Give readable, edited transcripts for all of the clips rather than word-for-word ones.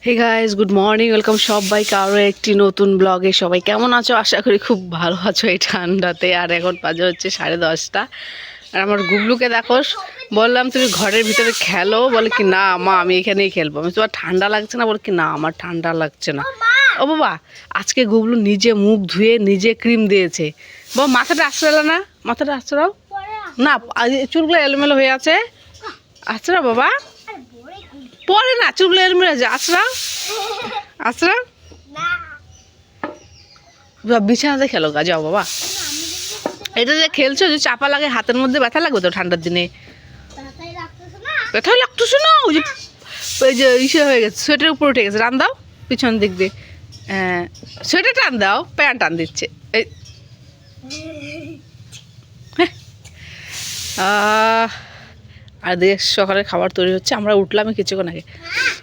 হে guys, good morning, welcome সবাইকে আরও একটি নতুন ব্লগে। সবাই কেমন আছো? আশা করি খুব ভালো আছো এই ঠান্ডাতে। আর এখন বাজে হচ্ছে 10:30। আর আমার গুবলুকে দেখো, বললাম তুমি ঘরের ভিতরে খেলো, বলে কি না মা আমি এখানেই খেলবো। আমি তোমার ঠান্ডা লাগছে না? বলে কি না আমার ঠান্ডা লাগছে না। ও বাবা, আজকে গুবলু নিজে মুখ ধুয়ে নিজে ক্রিম দিয়েছে। বাবা মাথাটা আশ্রালো না, মাথাটা আশ্রাও না, চুলগুলো এলোমেলো হয়ে আছে। আশ্রাও বাবা, পরে না চুলগুলো এলোমেলো আছে, আশ্রাও আশ্রাও। বিছানাতে খেলো গা, যাও বাবা। এটা যে খেলছো, যে চাপা লাগে হাতের মধ্যে, ব্যথা লাগবে তো ঠান্ডার দিনে। ব্যথাই লাগতেছে না, ওই যে ইসে হয়ে গেছে, সোয়েটার উপরে উঠে গেছে। টান দাও পিছন দিক দিয়ে, সোয়েটার টান দাও, প্যান্ট টান দিচ্ছে। এই আর দিয়ে সকালে খাবার তৈরি হচ্ছে। আমরা উঠলাম কিছুক্ষণ আগে।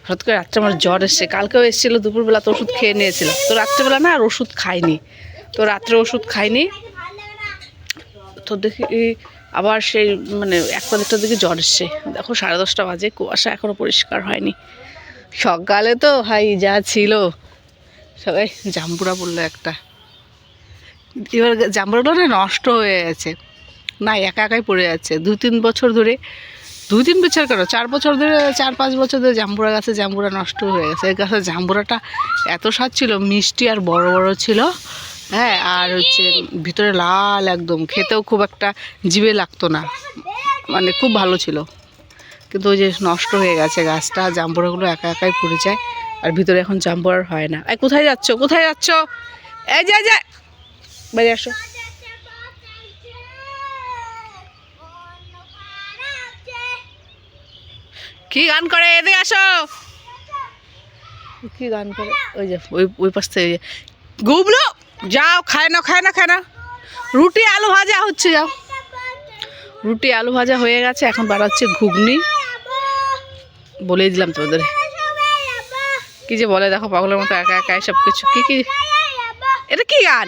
হঠাৎ করে রাত্রে আমার জ্বর এসছে, কালকেও এসেছিলো, দুপুরবেলা তো ওষুধ খেয়ে নিয়েছিল। তো রাত্রেবেলা না আর ওষুধ খাইনি, তো রাত্রে ওষুধ খাইনি। তো দেখি আবার সেই মানে 1-1:30টার দিকে জ্বর এসছে। দেখো 10:30 বাজে, কুয়াশা এখনও পরিষ্কার হয়নি। সকালে তো হাই যা ছিল, সবাই জাম্বুরা বললো একটা। এবার জাম্বুরাটা না নষ্ট হয়ে গেছে, না একা একাই পড়ে যাচ্ছে। 2-3 বছর ধরে, 2-3 বছর কেন, 4 বছর ধরে, 4-5 বছর ধরে জাম্বুরা গাছে জাম্বুরা নষ্ট হয়ে গেছে। এই গাছের জাম্বুরাটা এত স্বাদ ছিল, মিষ্টি আর বড় বড় ছিল। হ্যাঁ, আর হচ্ছে ভিতরে লাল একদম, খেতেও খুব একটা জিভে লাগতো না, মানে খুব ভালো ছিল। কিন্তু ওই যে নষ্ট হয়ে গেছে গাছটা, জাম্বুরাগুলো একা একাই পড়ে যায়। আর ভিতরে এখন জাম্বুরার হয় না। এই কোথায় যাচ্ছ, কোথায় যাচ্ছ? এই যে যায় বাইরে আসো। কি গান করে? এদিকে আসো। কি গান করে? ওই যে ওই পাশ থেকে গুবলু, যাও, খায় না খায় না খায় না। রুটি আলু ভাজা হচ্ছে, যাও। রুটি আলু ভাজা হয়ে গেছে, এখন বানাচ্ছে ঘুগনি। বলেই দিলাম তোমাদের কি যে বলে, দেখো পাগলের মতো একা একা সব কিছু। কি কি এটা কি গান?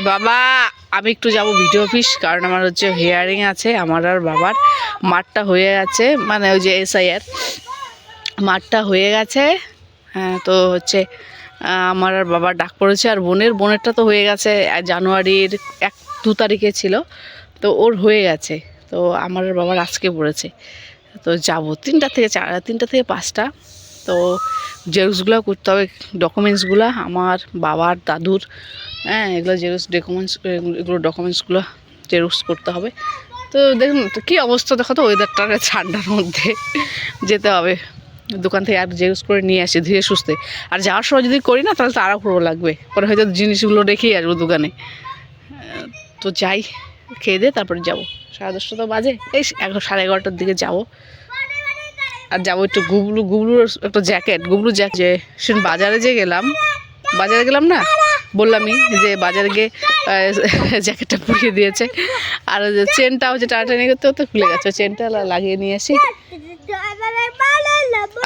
বাবা আমি একটু যাব ভিডিও অফিস, কারণ আমার হচ্ছে হিয়ারিং আছে আমার আর বাবার। মাঠটা হয়ে গেছে, মানে ওই যে SIR মাঠটা হয়ে গেছে। হ্যাঁ, তো হচ্ছে আমার আর বাবার ডাক পড়েছে। আর বোনেরটা তো হয়ে গেছে, জানুয়ারির 1-2 তারিখে ছিল, তো ওর হয়ে গেছে। তো আমার আর বাবার আজকে পড়েছে। তো যাব 3টা থেকে 5টা। তো জেরক্সগুলো করতে হবে, ডকুমেন্টসগুলো আমার বাবার দাদুর। হ্যাঁ, এগুলো এগুলো ডকুমেন্টসগুলো জেরক্স করতে হবে। তো দেখুন তো কী অবস্থা, দেখো তো ওয়েদারটা, ঠান্ডার মধ্যে যেতে হবে দোকান থেকে। আর জেরক্স করে নিয়ে আসি ধীরে সুস্থে। আর যাওয়ার সময় যদি করি না, তাহলে তাড়াহুড়ো লাগবে, পরে হয়তো জিনিসগুলো রেখেই আসবো দোকানে। তো যাই, খেয়ে দিয়ে তারপরে যাবো। 10:30 তো বাজে, এই 11:30টার দিকে যাবো। আর যাবো একটু গুবলুর একটা জ্যাকেট, যে সে বাজারে গেলাম না, বললামই যে বাজারে গিয়ে জ্যাকেটটা পরিয়ে দিয়েছে। আর চেনটাও যে টানাটানি করতে করতে খুলে গেছে, চেনটা লাগিয়ে নিয়ে আসি।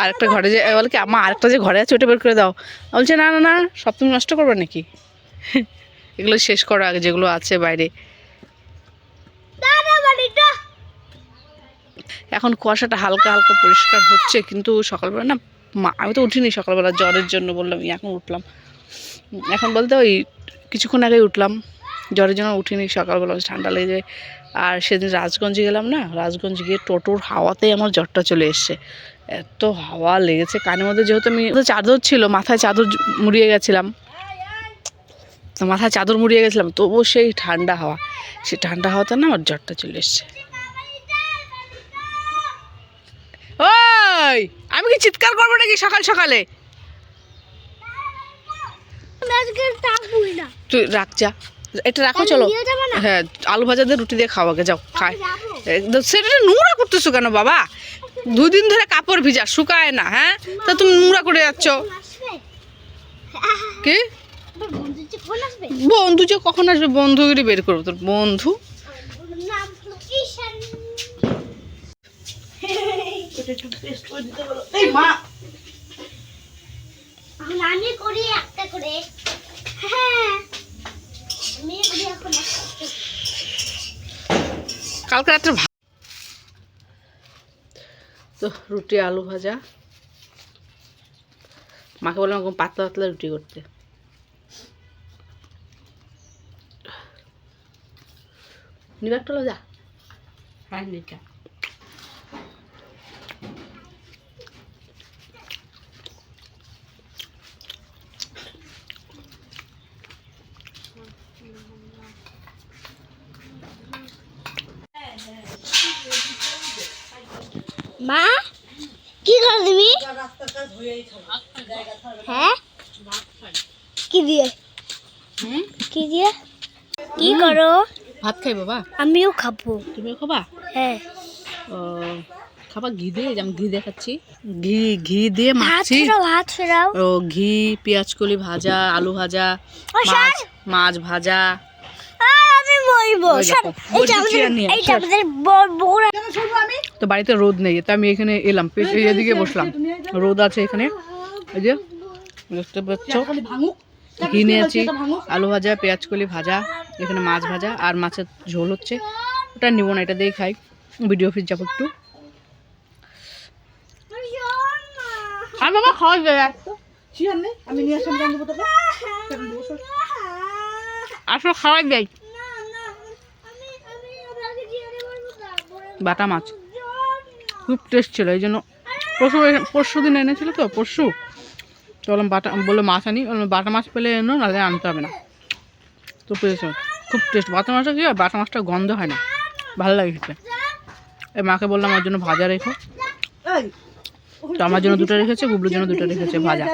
আরেকটা ঘরে যে বলে কি আমার আরেকটা যে ঘরে আছে ওটা বের করে দাও। বলছে না না না, সব তুমি নষ্ট করবে নাকি? এগুলো শেষ করো আগে, যেগুলো আছে বাইরে। এখন কুয়াশাটা হালকা হালকা পরিষ্কার হচ্ছে, কিন্তু সকালবেলা না আমি তো উঠিনি সকালবেলা, জ্বরের জন্য বললাম। এখন উঠলাম, এখন বলতে ওই কিছুক্ষণ আগেই উঠলাম, জ্বরের জন্য উঠিনি সকালবেলা, ঠান্ডা লেগে যায়। আর সেদিন রাজগঞ্জে গেলাম না, রাজগঞ্জ গিয়ে টোটোর হাওয়াতেই আমার জ্বরটা চলে এসছে। এত হাওয়া লেগেছে কানের মধ্যে, যেহেতু আমি চাদর ছিল, মাথায় চাদর মুড়িয়ে গেছিলাম, তো মাথায় চাদর মুড়িয়ে গেছিলাম, তবুও সেই ঠান্ডা হাওয়া, সেই ঠান্ডা হাওয়াতে না আমার জ্বরটা চলে এসছে। ওই আমি কি চিৎকার করবো নাকি সকাল সকালে? তুই রাখ, যা, এটা রাখো, চলো। হ্যাঁ, আলু ভাজা দিয়ে রুটি দিয়ে খাওয়াকে যাও, খায়। সেটা নোংরা করতেছো কেন বাবা? 2 দিন ধরে কাপড় ভিজা, শুকায় না। হ্যাঁ, তা তুমি নোংরা করে যাচ্ছ কি? বন্ধু যে কখন আসবে, বন্ধুগিরি বের করবো তোর বন্ধু। কালকে রাত্রে তো রুটি আলু ভাজা, মাকে বললাম এরকম পাতলা পাতলা রুটি করতে। নিবে একটা যা। হ্যাঁ নিকা মা কি করো তুমি? হ্যাঁ কি দিয়ে কি দিয়ে কি করো? ভাত খাই বাবা, আমিও খাবো। তুমিও খাবা? হ্যাঁ ও খাবা ঘি দিয়ে, যেমন ঘি দিয়ে খাচ্ছি, ঘি ঘি দিয়ে হাত মাখছি। ফেরাও হাত ফেরাও। ও ঘি, পেঁয়াজ কলি ভাজা, আলু ভাজা, মাছ মাছ ভাজা। আমি মরবো। ওই দেখো, বলছি চেয়ার নিয়ে আয়, এইটা আমাদের বউরা। তো বাড়িতে রোদ নেই, তো আমি এখানে এলাম, এদিকে বসলাম, রোদ আছে এখানে। এই যে দেখতে পাচ্ছ, ঘি নিয়েছি, আলু ভাজা, পেঁয়াজ কলি ভাজা, এখানে মাছ ভাজা আর মাছের ঝোল হচ্ছে। ওটা নিব না, এটা দিয়ে খাই। ভিডিও অফিস যাবো একটু। আর বাবা খাওয়া যায়, আমি নিয়ে আসলাম জানবো তোকে আসলে খাওয়াই যায়। বাটা মাছ খুব টেস্ট ছিল, এই জন্য পরশু দিন এনেছিল তো, পরশু তো বললাম বাটা, বললো মাছ আনি, বাটা মাছ পেলে এনো, নাহলে আনতে হবে না। তো পেয়েছো, খুব টেস্ট। বাটা মাছটা কি হয়, বাটা মাছটা গন্ধ হয় না, ভালো লাগে খেতে। এই মাকে বললাম আমার জন্য ভাজা রেখো, তো আমার জন্য দুটো রেখেছে, গুবলুর জন্য দুটো রেখেছে ভাজা।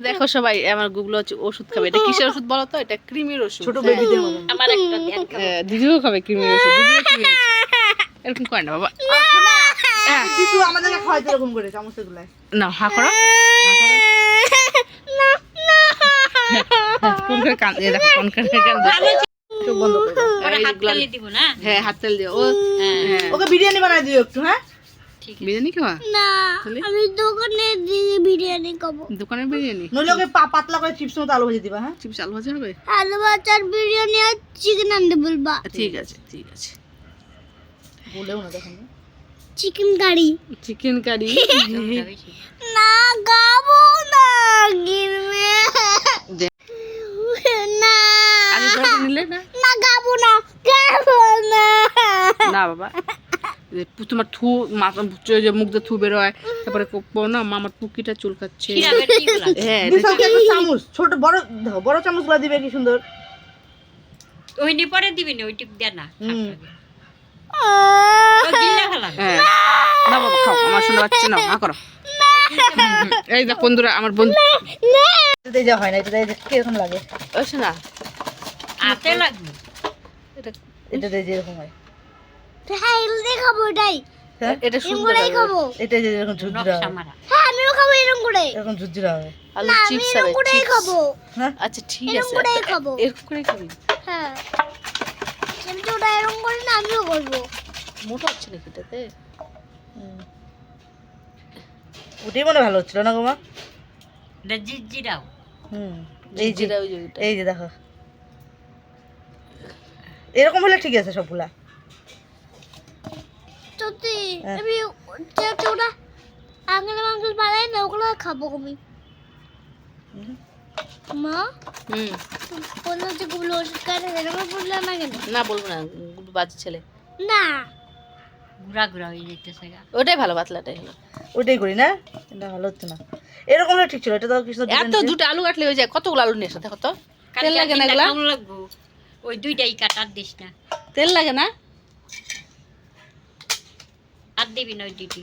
দেখো সবাই, আমার গুবলু হচ্ছে ওষুধ খাবে। এটা কিসের ওষুধ বলো তো? এটা ক্রিমির ওষুধ। ছোট বেবিদের মতো। আমার একটা দেন দিদিও খাবে ক্রিমির ওষুধ। দিদিও ক্রিমির ওষুধ। এরকম করে না বাবা। হ্যাঁ দিদু আমাদেরকে খাওয়াইতে এরকম করে চামচে গুলাই না, হা করো। কোন করে কান, এই দেখো কোন করে কান। চোখ বন্ধ করে দাও। ওরা হাত তালি দিব না? হ্যাঁ হাত তেল দিও। ও হ্যাঁ, ওকে বিরিয়ানি বানাই দিও একটু। হ্যাঁ বিরিয়ানি খাওয়া? না আমি দোকানে দিয়ে বিরিয়ানি খাবো। দোকানের বিরিয়ানি? নইলে ওকে পাতলা করে চিপস মতো আলু ভেজে দিবা। হ্যাঁ চিপস আলু ভাজা হবে? আলু ভাজার বিরিয়ানি আর চিকেন আনতে বলবা। ঠিক আছে ঠিক আছে। বলেও না দেখুন চিকেন কারি। চিকেন কারি না খাবো না গিরমে। না আলু ভাজা নিলে না? না খাবো না খাবো না। না বাবা, তোমার থু মাথা যে মুখ দিয়ে থু বেরোয়, তারপরে না আমার পুকিটা চুলকাচ্ছে। হ্যাঁ বিশাল একটা চামচ, ছোট বড় দেখো, বড় চামচগুলো দিবে কি সুন্দর। ওই নি পরে দিবি না, ওইটুক দে না। হুম। ও গিল্লা খেলা হ্যাঁ না বাবা খাও, আমার শুনে পাচ্ছি না, হা করো। এই দেখ বন্ধুরা, আমার বন্ধু এটাতে যা হয় না, এটাতে কিরকম লাগে? ওই শোনা, হাতে লাগবে। এটাতে যেরকম হয়, হ্যাঁ এটাই খাবো। এটাই হ্যাঁ এটা এরকম সুন্দর করেই লাগে। খাবো। এটা যে এরকম ঝুরঝুরা নকশা হবে, মারা। হ্যাঁ আমিও খাবো এরকম করে। এরকম ঝুরঝুরা হবে। আলু না আমি চিপস এরকম হবে, করেই চিপস। খাবো। হ্যাঁ আচ্ছা ঠিক এরকম আছে, করেই খাবো। এরকম করে খাবি? হ্যাঁ আমি তো ওটা এরকম করে না, আমিও করবো। মোটা হচ্ছে নাকি এটাতে? ওটাই মনে ভালো হচ্ছিল না গো মা? এটা জিজিরাও। হুম, এই যে জিরা ওই যে ওইটা। এই যে দেখো, এরকম হলে ঠিক আছে সবগুলা। সত্যি হ্যাঁ। আমি ওটা আঙ্কেল বানাই না, ওগুলো খাবো আমি। মা হুম, বললো যে গুলো ওষুধ খাইতে, এরকম বললে না কেন? না বলবো না, বাজে ছেলে। না ঘুরা ঘুরা হয়ে যেতেছে গা। ওটাই ভালো, পাতলাটাই ভালো। ওইটাই করি না, এটা ভালো হচ্ছে না। এরকম হলে ঠিক ছিল, এটা তো কিছু এত দুটো আলু কাটলে হয়ে যায়। কতগুলো আলু নিয়ে এসো দেখো তো। তেল কালকে লাগে না একদিন এগুলা? দেখাও লাগবো। ওই দুইটাই কাটার দিস না। তেল লাগে না? আর দিবি না ওই দুইটি।